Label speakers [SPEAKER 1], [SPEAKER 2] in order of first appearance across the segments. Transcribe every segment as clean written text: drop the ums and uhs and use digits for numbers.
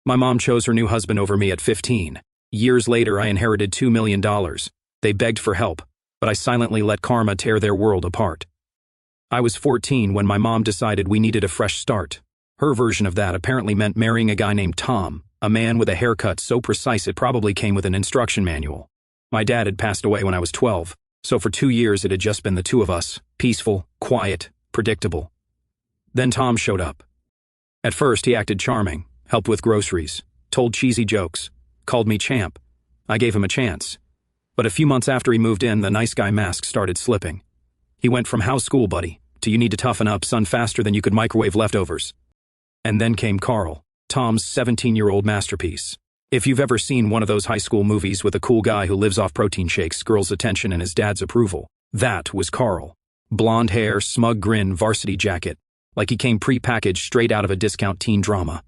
[SPEAKER 1] My mom chose her new husband over me at 15. Years later, I inherited $2 million. They begged for help, but I silently let karma tear their world apart. I was 14 when my mom decided we needed a fresh start. Her version of that apparently meant marrying a guy named Tom, a man with a haircut so precise it probably came with an instruction manual. My dad had passed away when I was 12, so for 2 years it had just been the two of us, peaceful, quiet, predictable. Then Tom showed up. At first he acted charming, helped with groceries, told cheesy jokes, called me champ. I gave him a chance. But a few months after he moved in, the nice guy mask started slipping. He went from "how's school, buddy?" to "you need to toughen up, son, faster than you could microwave leftovers." And then came Carl, Tom's 17-year-old masterpiece. If you've ever seen one of those high school movies with a cool guy who lives off protein shakes, girls' attention, and his dad's approval, that was Carl. Blonde hair, smug grin, varsity jacket, like he came pre-packaged straight out of a discount teen drama.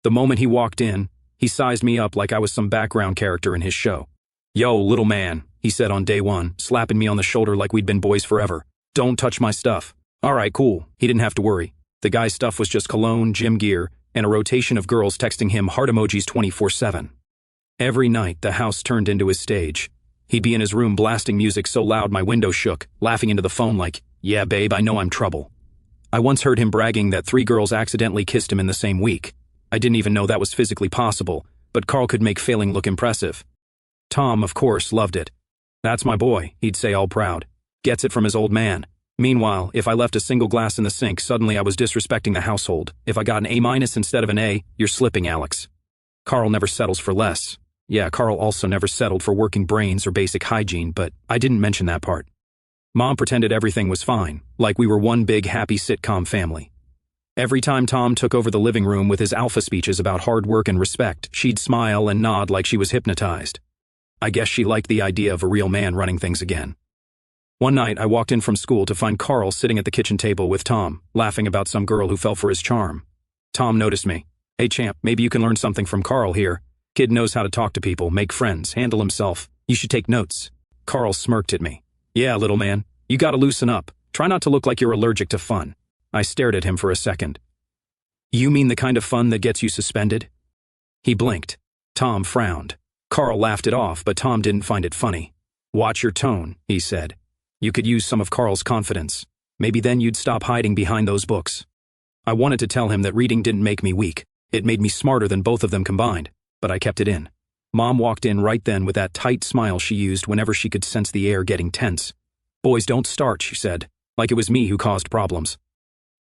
[SPEAKER 1] The moment he walked in, he sized me up like I was some background character in his show. "Yo, little man," he said on day one, slapping me on the shoulder like we'd been boys forever. "Don't touch my stuff." All right, cool. He didn't have to worry. The guy's stuff was just cologne, gym gear, and a rotation of girls texting him heart emojis 24/7. Every night, the house turned into his stage. He'd be in his room blasting music so loud my window shook, laughing into the phone like, "Yeah, babe, I know I'm trouble." I once heard him bragging that 3 girls accidentally kissed him in the same week. I didn't even know that was physically possible, but Carl could make failing look impressive. Tom, of course, loved it. "That's my boy," he'd say all proud. "Gets it from his old man." Meanwhile, if I left a single glass in the sink, suddenly I was disrespecting the household. If I got an A- instead of an A, "You're slipping, Alex." Carl never settles for less. Yeah, Carl also never settled for working brains or basic hygiene, but I didn't mention that part. Mom pretended everything was fine, like we were one big happy sitcom family. Every time Tom took over the living room with his alpha speeches about hard work and respect, she'd smile and nod like she was hypnotized. I guess she liked the idea of a real man running things again. One night, I walked in from school to find Carl sitting at the kitchen table with Tom, laughing about some girl who fell for his charm. Tom noticed me. "Hey champ, maybe you can learn something from Carl here. Kid knows how to talk to people, make friends, handle himself. You should take notes." Carl smirked at me. "Yeah, little man, you gotta loosen up. Try not to look like you're allergic to fun." I stared at him for a second. "You mean the kind of fun that gets you suspended?" He blinked. Tom frowned. Carl laughed it off, but Tom didn't find it funny. "Watch your tone," he said. "You could use some of Carl's confidence. Maybe then you'd stop hiding behind those books." I wanted to tell him that reading didn't make me weak. It made me smarter than both of them combined, but I kept it in. Mom walked in right then with that tight smile she used whenever she could sense the air getting tense. "Boys don't start," she said, like it was me who caused problems.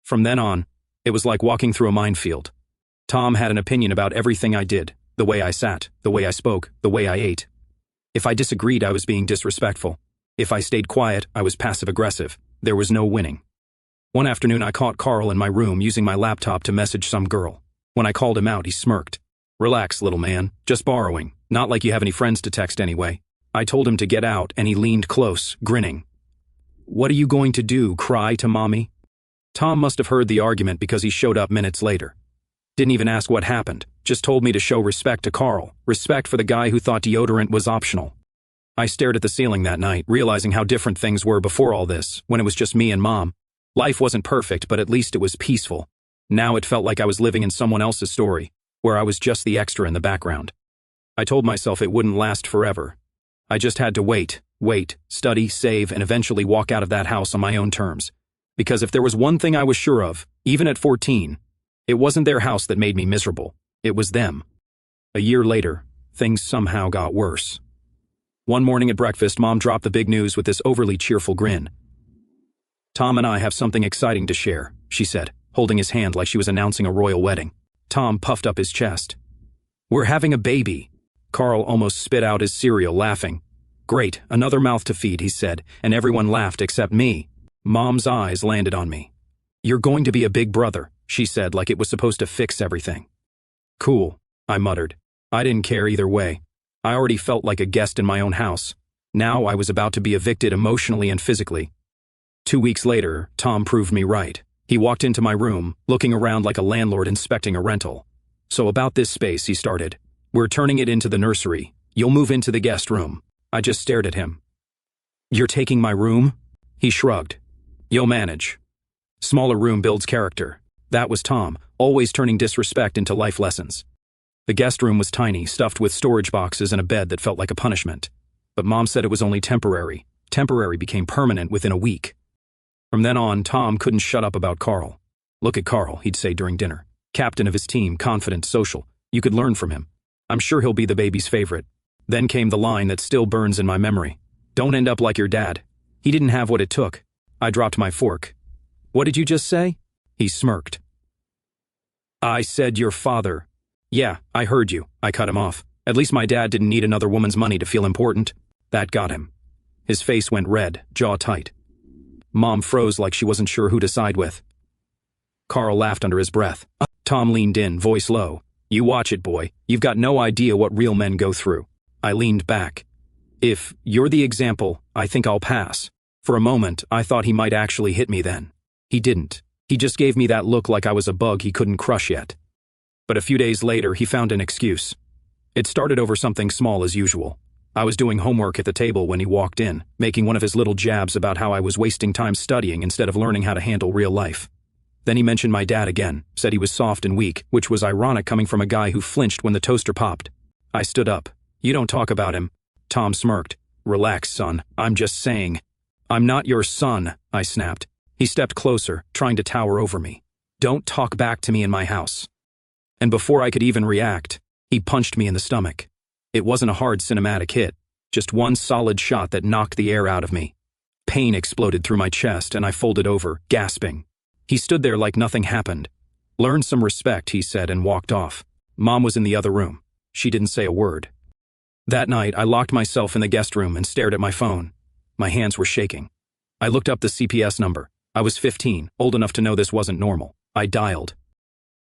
[SPEAKER 1] From then on, it was like walking through a minefield. Tom had an opinion about everything I did, the way I sat, the way I spoke, the way I ate. If I disagreed, I was being disrespectful. If I stayed quiet, I was passive-aggressive. There was no winning. One afternoon, I caught Carl in my room using my laptop to message some girl. When I called him out, he smirked. "Relax, little man. Just borrowing. Not like you have any friends to text anyway." I told him to get out, and he leaned close, grinning. "What are you going to do, cry to mommy?" Tom must have heard the argument because he showed up minutes later. Didn't even ask what happened, just told me to show respect to Carl, respect for the guy who thought deodorant was optional. I stared at the ceiling that night, realizing how different things were before all this, when it was just me and Mom. Life wasn't perfect, but at least it was peaceful. Now it felt like I was living in someone else's story, where I was just the extra in the background. I told myself it wouldn't last forever. I just had to wait, study, save, and eventually walk out of that house on my own terms. Because if there was one thing I was sure of, even at 14, it wasn't their house that made me miserable. It was them. A year later, things somehow got worse. One morning at breakfast, Mom dropped the big news with this overly cheerful grin. "Tom and I have something exciting to share," she said, holding his hand like she was announcing a royal wedding. Tom puffed up his chest. "We're having a baby." Carl almost spit out his cereal, laughing. "Great, another mouth to feed," he said, and everyone laughed except me. Mom's eyes landed on me. "You're going to be a big brother," she said like it was supposed to fix everything. "Cool," I muttered. I didn't care either way. I already felt like a guest in my own house. Now I was about to be evicted emotionally and physically. 2 weeks later, Tom proved me right. He walked into my room, looking around like a landlord inspecting a rental. "So about this space," he started. "We're turning it into the nursery. You'll move into the guest room." I just stared at him. "You're taking my room?" He shrugged. "You'll manage. Smaller room builds character." That was Tom, always turning disrespect into life lessons. The guest room was tiny, stuffed with storage boxes and a bed that felt like a punishment. But Mom said it was only temporary. Temporary became permanent within a week. From then on, Tom couldn't shut up about Carl. "Look at Carl," he'd say during dinner. "Captain of his team, confident, social. You could learn from him. I'm sure he'll be the baby's favorite." Then came the line that still burns in my memory. "Don't end up like your dad. He didn't have what it took." I dropped my fork. "What did you just say?" He smirked. "I said your father." "Yeah, I heard you." I cut him off. At least my dad didn't need another woman's money to feel important. That got him. His face went red, jaw tight. Mom froze like she wasn't sure who to side with. Carl laughed under his breath. Tom leaned in, voice low. "You watch it, boy. You've got no idea what real men go through." I leaned back. "If you're the example, I think I'll pass." For a moment, I thought he might actually hit me then. He didn't. He just gave me that look like I was a bug he couldn't crush yet. But a few days later, he found an excuse. It started over something small as usual. I was doing homework at the table when he walked in, making one of his little jabs about how I was wasting time studying instead of learning how to handle real life. Then he mentioned my dad again, said he was soft and weak, which was ironic coming from a guy who flinched when the toaster popped. I stood up. "You don't talk about him." Tom smirked. "Relax, son. I'm just saying." "I'm not your son," I snapped. He stepped closer, trying to tower over me. "Don't talk back to me in my house." And before I could even react, he punched me in the stomach. It wasn't a hard cinematic hit, just one solid shot that knocked the air out of me. Pain exploded through my chest and I folded over, gasping. He stood there like nothing happened. "Learn some respect," he said and walked off. Mom was in the other room. She didn't say a word. That night, I locked myself in the guest room and stared at my phone. My hands were shaking. I looked up the CPS number. I was 15, old enough to know this wasn't normal. I dialed.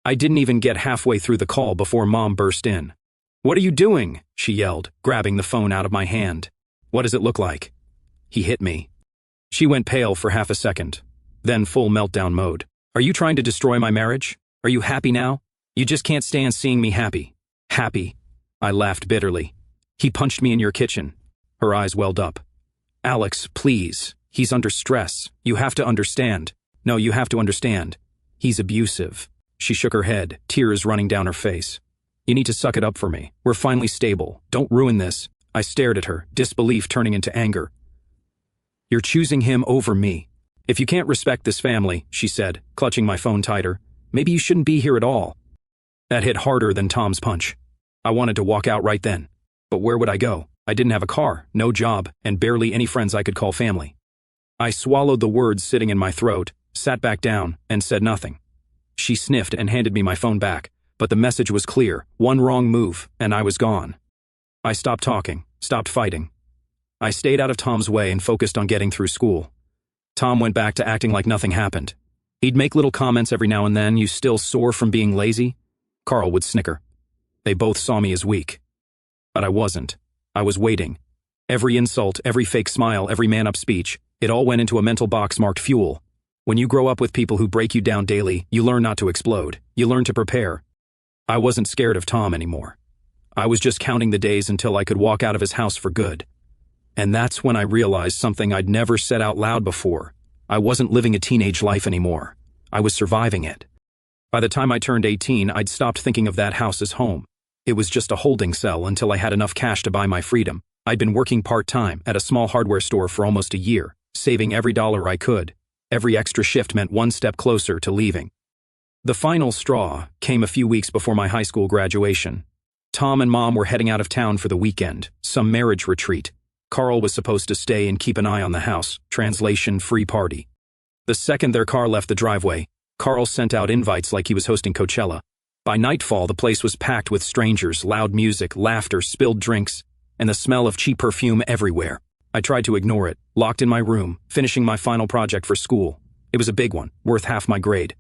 [SPEAKER 1] I didn't even get halfway through the call before Mom burst in. "What are you doing?" she yelled, grabbing the phone out of my hand. "What does it look like?" He hit me. She went pale for half a second, then full meltdown mode. "Are you trying to destroy my marriage? Are you happy now? You just can't stand seeing me happy." "Happy?" I laughed bitterly. "He punched me in your kitchen." Her eyes welled up. "Alex, please. He's under stress. You have to understand." "No, you have to understand. He's abusive." She shook her head, tears running down her face. "You need to suck it up for me. We're finally stable. Don't ruin this." I stared at her, disbelief turning into anger. "You're choosing him over me. If you can't respect this family," she said, clutching my phone tighter, "maybe you shouldn't be here at all." That hit harder than Tom's punch. I wanted to walk out right then. But where would I go? I didn't have a car, no job, and barely any friends I could call family. I swallowed the words sitting in my throat, sat back down, and said nothing. She sniffed and handed me my phone back, but the message was clear. One wrong move, and I was gone. I stopped talking, stopped fighting. I stayed out of Tom's way and focused on getting through school. Tom went back to acting like nothing happened. He'd make little comments every now and then. "You still sore from being lazy?" Carl would snicker. They both saw me as weak. But I wasn't. I was waiting. Every insult, every fake smile, every man-up speech, it all went into a mental box marked fuel. When you grow up with people who break you down daily, you learn not to explode. You learn to prepare. I wasn't scared of Tom anymore. I was just counting the days until I could walk out of his house for good. And that's when I realized something I'd never said out loud before. I wasn't living a teenage life anymore. I was surviving it. By the time I turned 18, I'd stopped thinking of that house as home. It was just a holding cell until I had enough cash to buy my freedom. I'd been working part-time at a small hardware store for almost a year, saving every dollar I could. Every extra shift meant one step closer to leaving. The final straw came a few weeks before my high school graduation. Tom and Mom were heading out of town for the weekend, some marriage retreat. Carl was supposed to stay and keep an eye on the house, translation, free party. The second their car left the driveway, Carl sent out invites like he was hosting Coachella. By nightfall, the place was packed with strangers, loud music, laughter, spilled drinks, and the smell of cheap perfume everywhere. I tried to ignore it, locked in my room, finishing my final project for school. It was a big one, worth half my grade.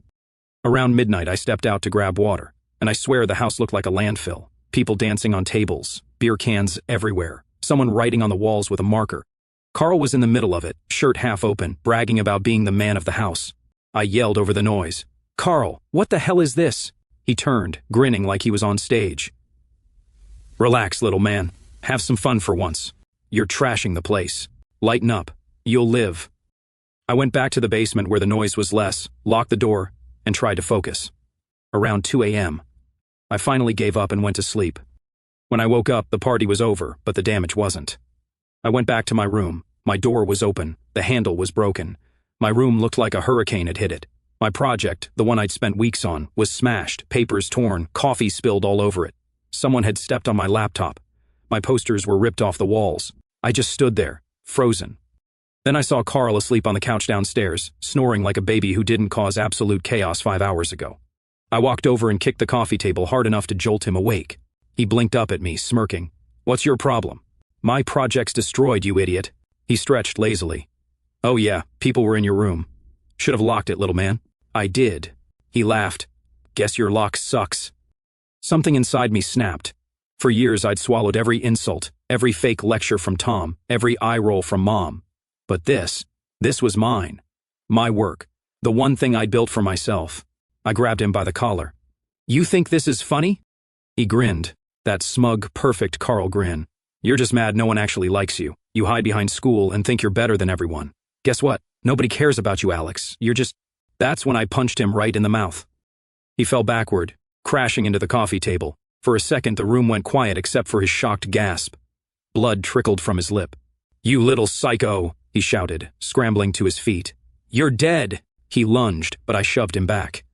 [SPEAKER 1] Around midnight, I stepped out to grab water, and I swear the house looked like a landfill. People dancing on tables, beer cans everywhere, someone writing on the walls with a marker. Carl was in the middle of it, shirt half open, bragging about being the man of the house. I yelled over the noise. "Carl, what the hell is this?" He turned, grinning like he was on stage. "Relax, little man. Have some fun for once. You're trashing the place. Lighten up. You'll live." I went back to the basement where the noise was less, locked the door, and tried to focus. Around 2 a.m., I finally gave up and went to sleep. When I woke up, the party was over, but the damage wasn't. I went back to my room. My door was open. The handle was broken. My room looked like a hurricane had hit it. My project, the one I'd spent weeks on, was smashed, papers torn, coffee spilled all over it. Someone had stepped on my laptop. My posters were ripped off the walls. I just stood there, frozen. Then I saw Carl asleep on the couch downstairs, snoring like a baby who didn't cause absolute chaos 5 hours ago. I walked over and kicked the coffee table hard enough to jolt him awake. He blinked up at me, smirking. "What's your problem?" "My project's destroyed, you idiot." He stretched lazily. "Oh yeah, people were in your room. Should have locked it, little man." "I did." He laughed. "Guess your lock sucks." Something inside me snapped. For years I'd swallowed every insult, every fake lecture from Tom, every eye roll from Mom. But this was mine. My work. The one thing I'd built for myself. I grabbed him by the collar. "You think this is funny?" He grinned. That smug, perfect Carl grin. "You're just mad no one actually likes you. You hide behind school and think you're better than everyone. Guess what? Nobody cares about you, Alex. You're just..." That's when I punched him right in the mouth. He fell backward, crashing into the coffee table. For a second, the room went quiet except for his shocked gasp. Blood trickled from his lip. "You little psycho," he shouted, scrambling to his feet. "You're dead." He lunged, but I shoved him back.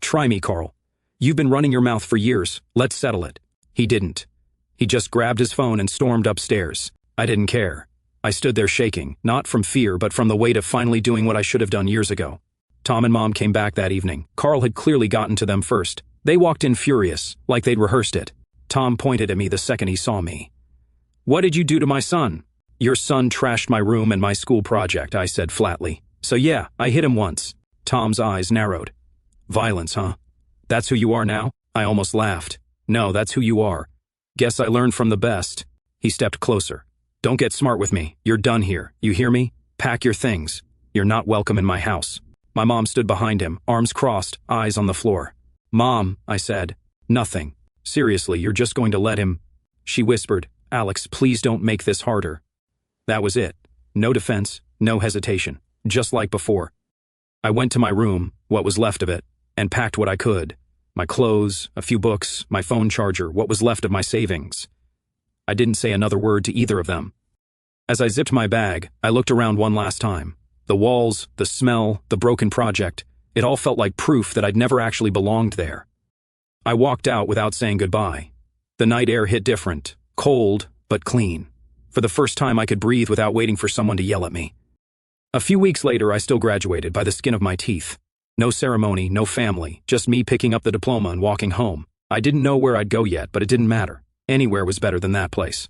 [SPEAKER 1] "Try me, Carl. You've been running your mouth for years. Let's settle it." He didn't. He just grabbed his phone and stormed upstairs. I didn't care. I stood there shaking, not from fear but from the weight of finally doing what I should have done years ago. Tom and Mom came back that evening. Carl had clearly gotten to them first. They walked in furious, like they'd rehearsed it. Tom pointed at me the second he saw me. "What did you do to my son?" "Your son trashed my room and my school project," I said flatly. "So yeah, I hit him once." Tom's eyes narrowed. "Violence, huh? That's who you are now?" I almost laughed. "No, that's who you are. Guess I learned from the best." He stepped closer. "Don't get smart with me. You're done here. You hear me? Pack your things. You're not welcome in my house." My mom stood behind him, arms crossed, eyes on the floor. "Mom," I said. "Nothing. Seriously, you're just going to let him..." She whispered, "Alex, please don't make this harder." That was it. No defense, no hesitation. Just like before. I went to my room, what was left of it, and packed what I could. My clothes, a few books, my phone charger, what was left of my savings. I didn't say another word to either of them. As I zipped my bag, I looked around one last time. The walls, the smell, the broken project, it all felt like proof that I'd never actually belonged there. I walked out without saying goodbye. The night air hit different, cold, but clean. For the first time I could breathe without waiting for someone to yell at me. A few weeks later I still graduated by the skin of my teeth. No ceremony, no family, just me picking up the diploma and walking home. I didn't know where I'd go yet, but it didn't matter. Anywhere was better than that place.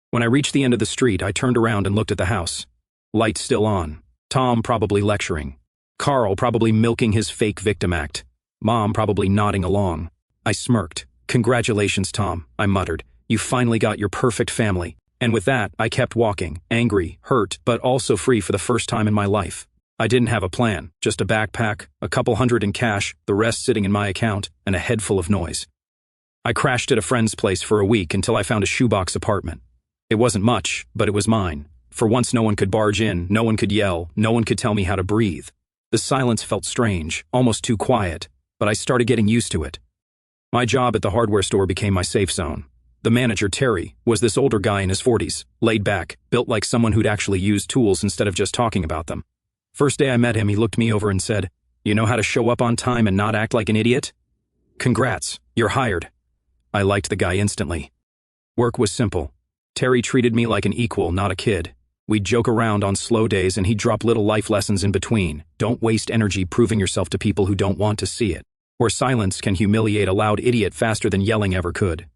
[SPEAKER 1] When I reached the end of the street, I turned around and looked at the house. Lights still on. Tom probably lecturing. Carl probably milking his fake victim act. Mom probably nodding along. I smirked. "Congratulations, Tom," I muttered. "You finally got your perfect family." And with that, I kept walking, angry, hurt, but also free for the first time in my life. I didn't have a plan, just a backpack, a couple hundred in cash, the rest sitting in my account, and a head full of noise. I crashed at a friend's place for a week until I found a shoebox apartment. It wasn't much, but it was mine. For once no one could barge in, no one could yell, no one could tell me how to breathe. The silence felt strange, almost too quiet, but I started getting used to it. My job at the hardware store became my safe zone. The manager, Terry, was this older guy in his 40s, laid back, built like someone who'd actually used tools instead of just talking about them. First day I met him, he looked me over and said, "You know how to show up on time and not act like an idiot? Congrats, you're hired." I liked the guy instantly. Work was simple. Terry treated me like an equal, not a kid. We'd joke around on slow days and he'd drop little life lessons in between. Don't waste energy proving yourself to people who don't want to see it. Or silence can humiliate a loud idiot faster than yelling ever could.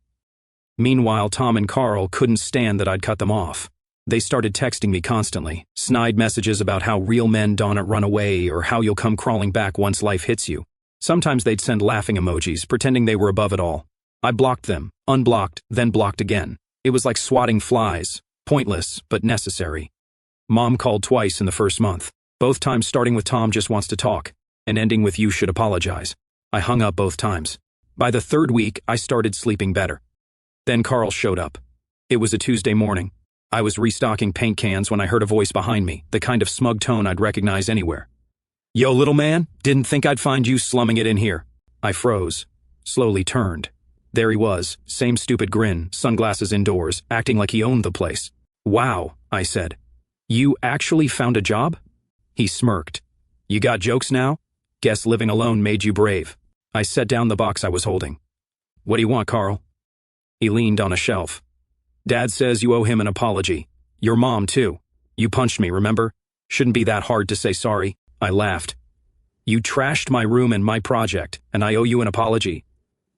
[SPEAKER 1] Meanwhile, Tom and Carl couldn't stand that I'd cut them off. They started texting me constantly, snide messages about how real men don't run away or how you'll come crawling back once life hits you. Sometimes they'd send laughing emojis, pretending they were above it all. I blocked them, unblocked, then blocked again. It was like swatting flies, pointless, but necessary. Mom called twice in the first month, both times starting with "Tom just wants to talk," and ending with "You should apologize." I hung up both times. By the third week, I started sleeping better. Then Carl showed up. It was a Tuesday morning. I was restocking paint cans when I heard a voice behind me, the kind of smug tone I'd recognize anywhere. "Yo, little man, didn't think I'd find you slumming it in here." I froze, slowly turned. There he was, same stupid grin, sunglasses indoors, acting like he owned the place. Wow, I said. You actually found a job? He smirked. You got jokes now? Guess living alone made you brave. I set down the box I was holding. What do you want, Carl? He leaned on a shelf. Dad says you owe him an apology. Your mom, too. You punched me, remember? Shouldn't be that hard to say sorry. I laughed. You trashed my room and my project, and I owe you an apology.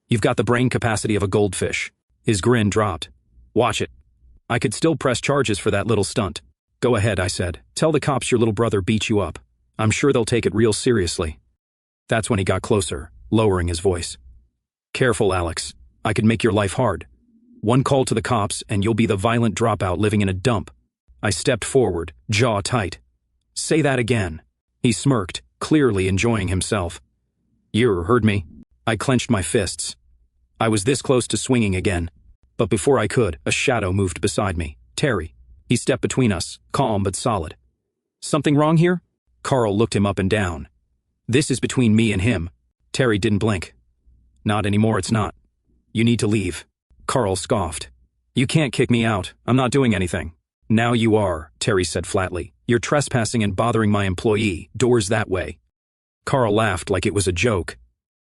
[SPEAKER 1] You've got the brain capacity of a goldfish. His grin dropped. Watch it. I could still press charges for that little stunt. Go ahead, I said. Tell the cops your little brother beat you up. I'm sure they'll take it real seriously. That's when he got closer, lowering his voice. Careful, Alex. I could make your life hard. One call to the cops and you'll be the violent dropout living in a dump. I stepped forward, jaw tight. Say that again. He smirked, clearly enjoying himself. You heard me. I clenched my fists. I was this close to swinging again. But before I could, a shadow moved beside me. Terry. He stepped between us, calm but solid. Something wrong here? Carl looked him up and down. This is between me and him. Terry didn't blink. Not anymore, it's not. You need to leave. Carl scoffed. You can't kick me out. I'm not doing anything. Now you are, Terry said flatly. You're trespassing and bothering my employee. Doors that way. Carl laughed like it was a joke.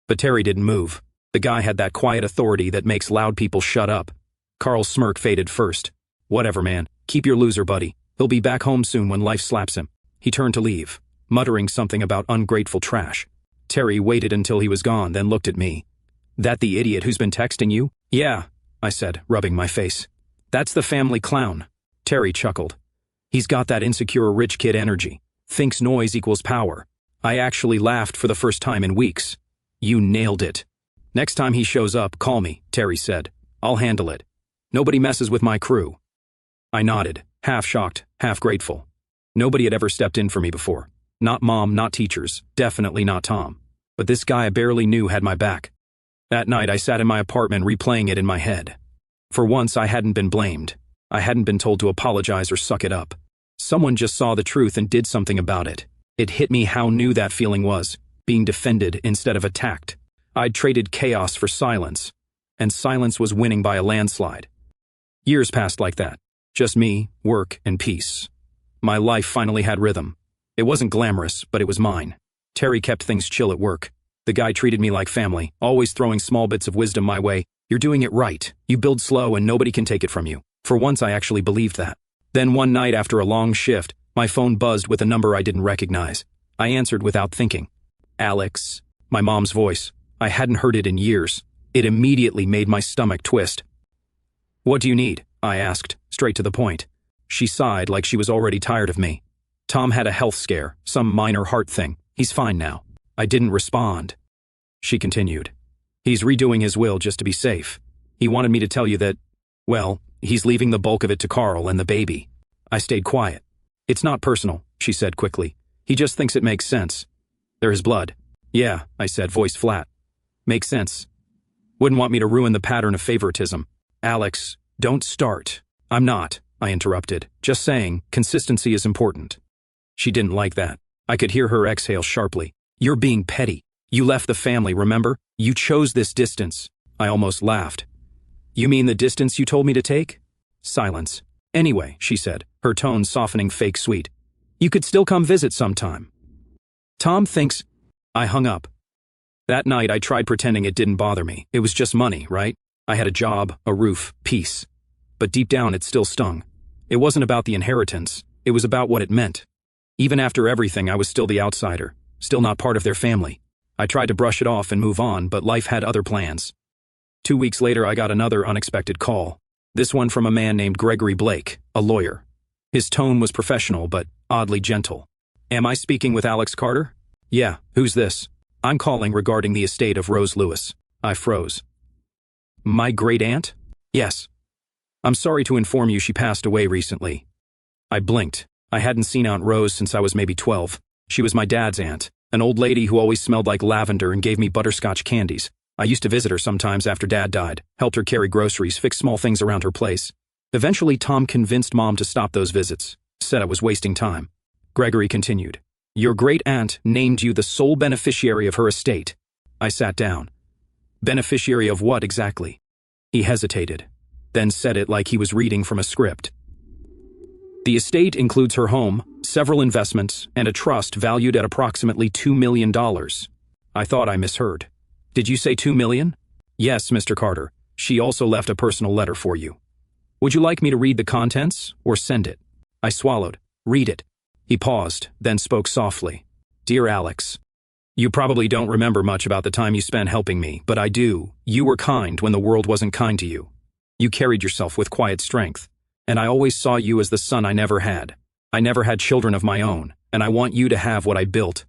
[SPEAKER 1] But Terry didn't move. The guy had that quiet authority that makes loud people shut up. Carl's smirk faded first. Whatever, man. Keep your loser, buddy. He'll be back home soon when life slaps him. He turned to leave, muttering something about ungrateful trash. Terry waited until he was gone, then looked at me. That the idiot who's been texting you? Yeah, I said, rubbing my face. That's the family clown. Terry chuckled. He's got that insecure rich kid energy. Thinks noise equals power. I actually laughed for the first time in weeks. You nailed it. Next time he shows up, call me, Terry said. I'll handle it. Nobody messes with my crew. I nodded, half shocked, half grateful. Nobody had ever stepped in for me before. Not mom, not teachers, definitely not Tom. But this guy I barely knew had my back. That night I sat in my apartment replaying it in my head. For once I hadn't been blamed. I hadn't been told to apologize or suck it up. Someone just saw the truth and did something about it. It hit me how new that feeling was, being defended instead of attacked. I'd traded chaos for silence, and silence was winning by a landslide. Years passed like that. Just me, work, and peace. My life finally had rhythm. It wasn't glamorous, but it was mine. Terry kept things chill at work. The guy treated me like family, always throwing small bits of wisdom my way. You're doing it right. You build slow and nobody can take it from you. For once I actually believed that. Then one night after a long shift, my phone buzzed with a number I didn't recognize. I answered without thinking. Alex. My mom's voice. I hadn't heard it in years. It immediately made my stomach twist. What do you need? I asked, straight to the point. She sighed like she was already tired of me. Tom had a health scare, some minor heart thing. He's fine now. I didn't respond. She continued. He's redoing his will just to be safe. He wanted me to tell you that, well, he's leaving the bulk of it to Carl and the baby. I stayed quiet. It's not personal, she said quickly. He just thinks it makes sense. They're his blood. Yeah, I said, voice flat. Makes sense. Wouldn't want me to ruin the pattern of favoritism. Alex, don't start. I'm not, I interrupted. Just saying, consistency is important. She didn't like that. I could hear her exhale sharply. You're being petty. You left the family, remember? You chose this distance. I almost laughed. You mean the distance you told me to take? Silence. Anyway, she said, her tone softening fake sweet. You could still come visit sometime. Tom thinks... I hung up. That night I tried pretending it didn't bother me. It was just money, right? I had a job, a roof, peace. But deep down it still stung. It wasn't about the inheritance. It was about what it meant. Even after everything, I was still the outsider, still not part of their family. I tried to brush it off and move on, but life had other plans. 2 weeks later, I got another unexpected call. This one from a man named Gregory Blake, a lawyer. His tone was professional, but oddly gentle. Am I speaking with Alex Carter? Yeah, who's this? I'm calling regarding the estate of Rose Lewis. I froze. My great-aunt? Yes. I'm sorry to inform you she passed away recently. I blinked. I hadn't seen Aunt Rose since I was maybe 12. She was my dad's aunt, an old lady who always smelled like lavender and gave me butterscotch candies. I used to visit her sometimes after Dad died, helped her carry groceries, fix small things around her place. Eventually, Tom convinced Mom to stop those visits, said I was wasting time. Gregory continued. Your great-aunt named you the sole beneficiary of her estate. I sat down. Beneficiary of what exactly? He hesitated, then said it like he was reading from a script. The estate includes her home, several investments, and a trust valued at approximately $2 million. I thought I misheard. Did you say $2 million? Yes, Mr. Carter. She also left a personal letter for you. Would you like me to read the contents, or send it? I swallowed. Read it. He paused, then spoke softly. Dear Alex, you probably don't remember much about the time you spent helping me, but I do. You were kind when the world wasn't kind to you. You carried yourself with quiet strength, and I always saw you as the son I never had. I never had children of my own, and I want you to have what I built.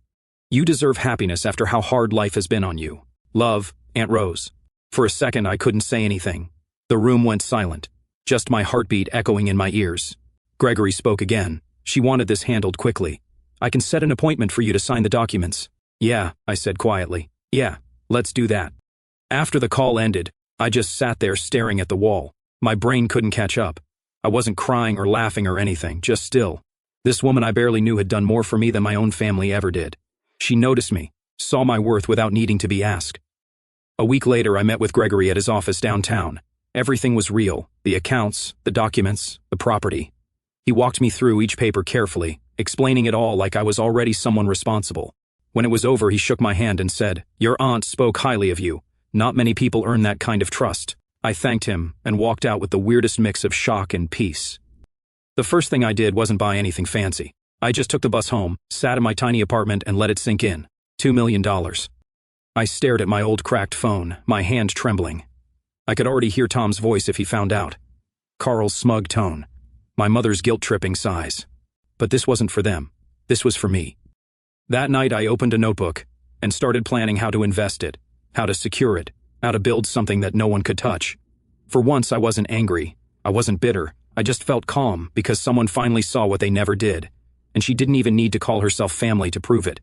[SPEAKER 1] You deserve happiness after how hard life has been on you. Love, Aunt Rose. For a second, I couldn't say anything. The room went silent, just my heartbeat echoing in my ears. Gregory spoke again. She wanted this handled quickly. I can set an appointment for you to sign the documents. Yeah, I said quietly. Yeah, let's do that. After the call ended, I just sat there staring at the wall. My brain couldn't catch up. I wasn't crying or laughing or anything, just still. This woman I barely knew had done more for me than my own family ever did. She noticed me, saw my worth without needing to be asked. A week later, I met with Gregory at his office downtown. Everything was real, the accounts, the documents, the property. He walked me through each paper carefully, explaining it all like I was already someone responsible. When it was over, he shook my hand and said, Your aunt spoke highly of you. Not many people earn that kind of trust. I thanked him and walked out with the weirdest mix of shock and peace. The first thing I did wasn't buy anything fancy. I just took the bus home, sat in my tiny apartment and let it sink in. $2 million. I stared at my old cracked phone, my hand trembling. I could already hear Tom's voice if he found out. Carl's smug tone. My mother's guilt-tripping sighs. But this wasn't for them. This was for me. That night I opened a notebook and started planning how to invest it, how to secure it, how to build something that no one could touch. For once I wasn't angry. I wasn't bitter. I just felt calm because someone finally saw what they never did. And she didn't even need to call herself family to prove it.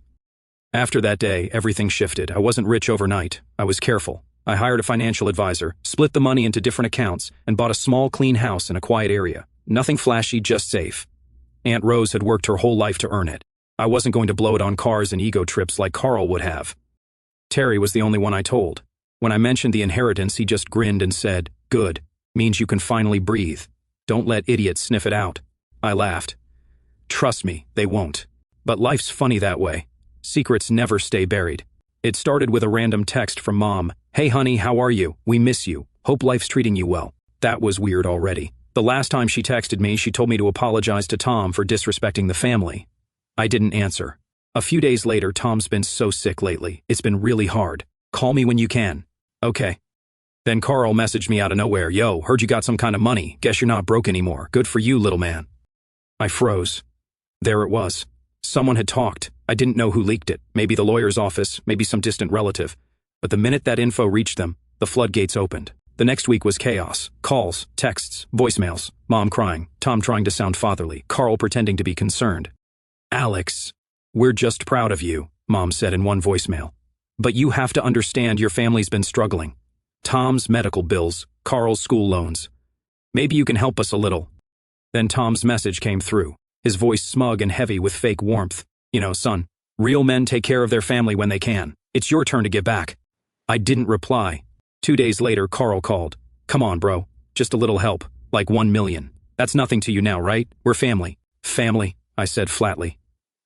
[SPEAKER 1] After that day, everything shifted. I wasn't rich overnight. I was careful. I hired a financial advisor, split the money into different accounts, and bought a small, clean house in a quiet area. Nothing flashy, just safe. Aunt Rose had worked her whole life to earn it. I wasn't going to blow it on cars and ego trips like Carl would have. Terry was the only one I told. When I mentioned the inheritance, he just grinned and said, Good. Means you can finally breathe. Don't let idiots sniff it out. I laughed. Trust me, they won't. But life's funny that way. Secrets never stay buried. It started with a random text from Mom. Hey honey, how are you? We miss you. Hope life's treating you well. That was weird already. The last time she texted me, she told me to apologize to Tom for disrespecting the family. I didn't answer. A few days later, Tom's been so sick lately. It's been really hard. Call me when you can. Okay. Then Carl messaged me out of nowhere. Yo, heard you got some kind of money. Guess you're not broke anymore. Good for you, little man. I froze. There it was. Someone had talked. I didn't know who leaked it. Maybe the lawyer's office, maybe some distant relative. But the minute that info reached them, the floodgates opened. The next week was chaos. Calls, texts, voicemails. Mom crying, Tom trying to sound fatherly, Carl pretending to be concerned. Alex, we're just proud of you, Mom said in one voicemail. But you have to understand your family's been struggling. Tom's medical bills, Carl's school loans. Maybe you can help us a little. Then Tom's message came through, his voice smug and heavy with fake warmth. You know, son, real men take care of their family when they can. It's your turn to give back. I didn't reply. 2 days later, Carl called. Come on, bro. Just a little help. Like 1 million. That's nothing to you now, right? We're family. Family, I said flatly.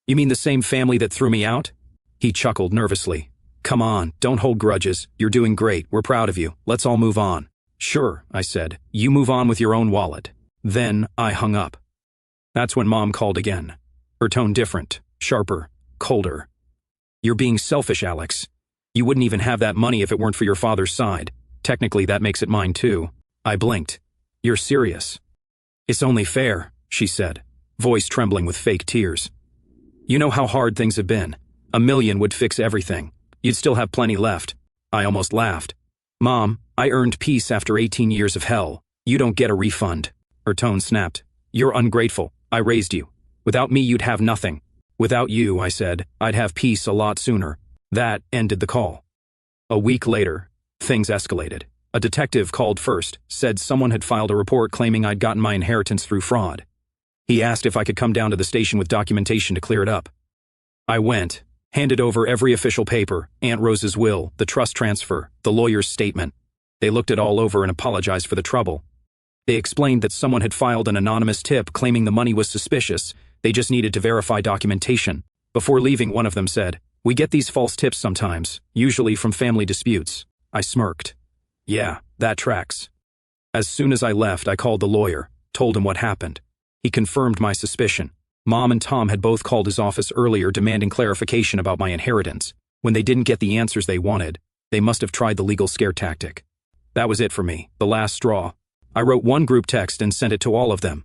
[SPEAKER 1] You mean the same family that threw me out? He chuckled nervously. Come on, don't hold grudges. You're doing great. We're proud of you. Let's all move on. Sure, I said. You move on with your own wallet. Then I hung up. That's when Mom called again. Her tone different, sharper, colder. You're being selfish, Alex. You wouldn't even have that money if it weren't for your father's side. Technically, that makes it mine too. I blinked. You're serious? It's only fair, she said, voice trembling with fake tears. You know how hard things have been. $1 million would fix everything. You'd still have plenty left. I almost laughed. Mom, I earned peace after 18 years of hell. You don't get a refund. Her tone snapped. You're ungrateful. I raised you. Without me, you'd have nothing. Without you, I said, I'd have peace a lot sooner. That ended the call. A week later, things escalated. A detective called first, said someone had filed a report claiming I'd gotten my inheritance through fraud. He asked if I could come down to the station with documentation to clear it up. I went, Handed over every official paper, Aunt Rose's will, the trust transfer, the lawyer's statement. They looked it all over and apologized for the trouble. They explained that someone had filed an anonymous tip claiming the money was suspicious. They just needed to verify documentation. Before leaving, one of them said, "We get these false tips sometimes, usually from family disputes." I smirked. Yeah, that tracks. As soon as I left, I called the lawyer, told him what happened. He confirmed my suspicion. Mom and Tom had both called his office earlier demanding clarification about my inheritance. When they didn't get the answers they wanted, they must have tried the legal scare tactic. That was it for me, the last straw. I wrote one group text and sent it to all of them.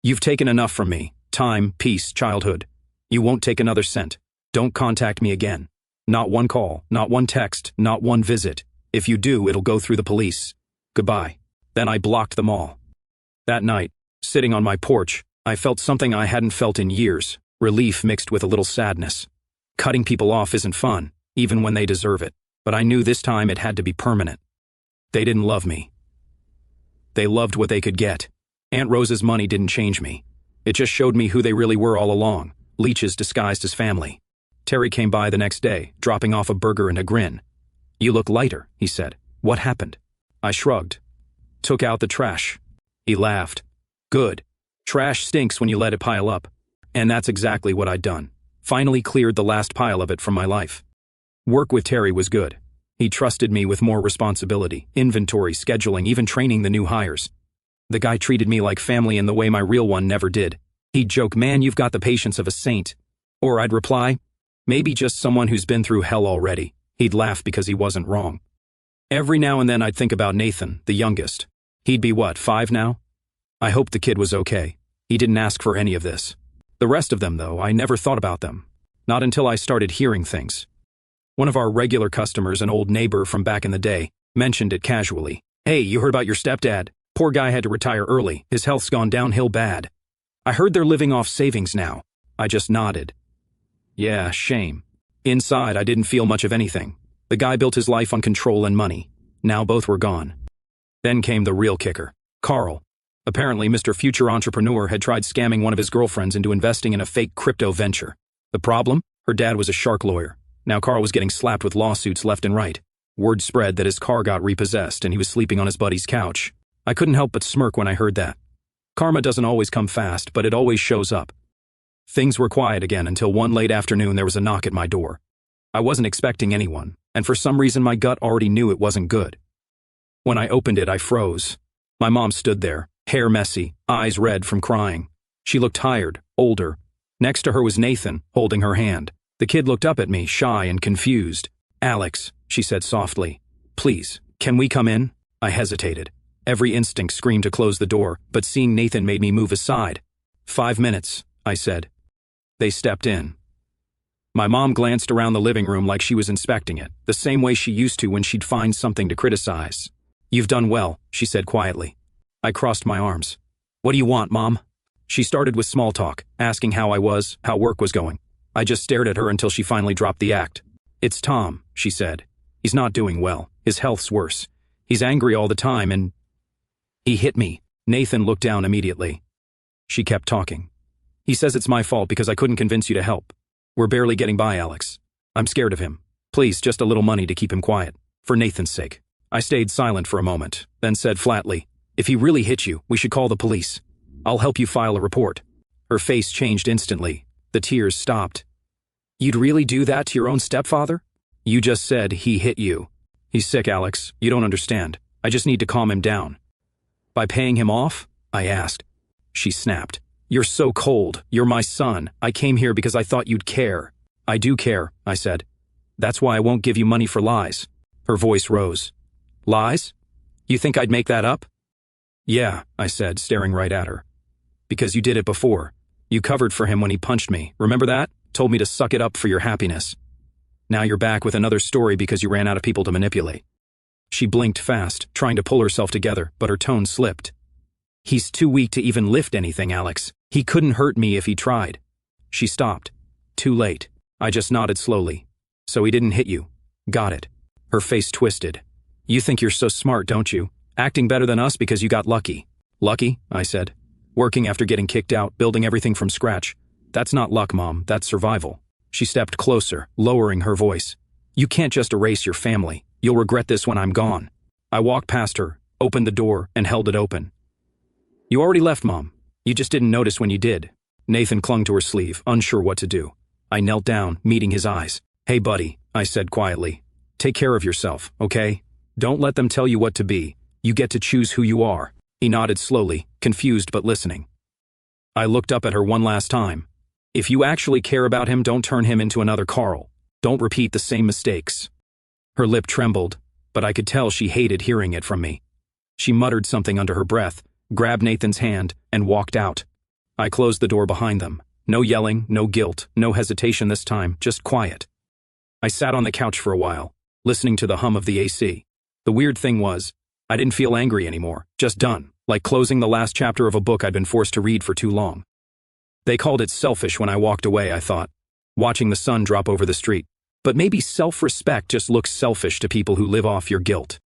[SPEAKER 1] "You've taken enough from me. Time, peace, childhood. You won't take another cent. Don't contact me again. Not one call, not one text, not one visit. If you do, it'll go through the police. Goodbye." Then I blocked them all. That night, sitting on my porch, I felt something I hadn't felt in years, relief mixed with a little sadness. Cutting people off isn't fun, even when they deserve it, but I knew this time it had to be permanent. They didn't love me. They loved what they could get. Aunt Rose's money didn't change me. It just showed me who they really were all along, leeches disguised as family. Terry came by the next day, dropping off a burger and a grin. "You look lighter," he said. "What happened?" I shrugged. "Took out the trash." He laughed. "Good. Trash stinks when you let it pile up." And that's exactly what I'd done. Finally cleared the last pile of it from my life. Work with Terry was good. He trusted me with more responsibility, inventory, scheduling, even training the new hires. The guy treated me like family in the way my real one never did. He'd joke, "Man, you've got the patience of a saint." Or I'd reply, "Maybe just someone who's been through hell already." He'd laugh because he wasn't wrong. Every now and then I'd think about Nathan, the youngest. He'd be what, 5 now? I hoped the kid was okay. He didn't ask for any of this. The rest of them, though, I never thought about them. Not until I started hearing things. One of our regular customers, an old neighbor from back in the day, mentioned it casually. "Hey, you heard about your stepdad? Poor guy had to retire early. His health's gone downhill bad. I heard they're living off savings now." I just nodded. Yeah, shame. Inside, I didn't feel much of anything. The guy built his life on control and money. Now both were gone. Then came the real kicker. Carl. Apparently, Mr. Future Entrepreneur had tried scamming one of his girlfriends into investing in a fake crypto venture. The problem? Her dad was a shark lawyer. Now Carl was getting slapped with lawsuits left and right. Word spread that his car got repossessed and he was sleeping on his buddy's couch. I couldn't help but smirk when I heard that. Karma doesn't always come fast, but it always shows up. Things were quiet again until one late afternoon there was a knock at my door. I wasn't expecting anyone, and for some reason my gut already knew it wasn't good. When I opened it, I froze. My mom stood there, hair messy, eyes red from crying. She looked tired, older. Next to her was Nathan, holding her hand. The kid looked up at me, shy and confused. "Alex," she said softly. "Please, can we come in?" I hesitated. Every instinct screamed to close the door, but seeing Nathan made me move aside. "5 minutes," I said. They stepped in. My mom glanced around the living room like she was inspecting it, the same way she used to when she'd find something to criticize. "You've done well," she said quietly. I crossed my arms. "What do you want, Mom?" She started with small talk, asking how I was, how work was going. I just stared at her until she finally dropped the act. "It's Tom," she said. "He's not doing well. His health's worse. He's angry all the time and he hit me." Nathan looked down immediately. She kept talking. "He says it's my fault because I couldn't convince you to help. We're barely getting by, Alex. I'm scared of him. Please, just a little money to keep him quiet. For Nathan's sake." I stayed silent for a moment, then said flatly, "If he really hit you, we should call the police. I'll help you file a report." Her face changed instantly. The tears stopped. "You'd really do that to your own stepfather?" "You just said he hit you. He's sick, Alex. You don't understand. I just need to calm him down." "By paying him off?" I asked. She snapped. "You're so cold. You're my son. I came here because I thought you'd care." "I do care," I said. "That's why I won't give you money for lies." Her voice rose. "Lies? You think I'd make that up?" "Yeah," I said, staring right at her. "Because you did it before. You covered for him when he punched me. Remember that? Told me to suck it up for your happiness. Now you're back with another story because you ran out of people to manipulate." She blinked fast, trying to pull herself together, but her tone slipped. "He's too weak to even lift anything, Alex. He couldn't hurt me if he tried." She stopped. Too late. I just nodded slowly. "So he didn't hit you. Got it." Her face twisted. "You think you're so smart, don't you? Acting better than us because you got lucky." "Lucky?" I said. "Working after getting kicked out, building everything from scratch. That's not luck, Mom. That's survival." She stepped closer, lowering her voice. You can't just erase your family. You'll regret this when I'm gone. I walked past her, opened the door, and held it open. You already left, Mom. You just didn't notice when you did. Nathan clung to her sleeve, unsure what to do. I knelt down, meeting his eyes. Hey, buddy, I said quietly. Take care of yourself, okay? Don't let them tell you what to be. You get to choose who you are. He nodded slowly, confused but listening. I looked up at her one last time. If you actually care about him, don't turn him into another Carl. Don't repeat the same mistakes. Her lip trembled, but I could tell she hated hearing it from me. She muttered something under her breath, grabbed Nathan's hand, and walked out. I closed the door behind them. No yelling, no guilt, no hesitation this time, just quiet. I sat on the couch for a while, listening to the hum of the AC. The weird thing was, I didn't feel angry anymore, just done, like closing the last chapter of a book I'd been forced to read for too long. They called it selfish when I walked away, I thought, watching the sun drop over the street. But maybe self-respect just looks selfish to people who live off your guilt.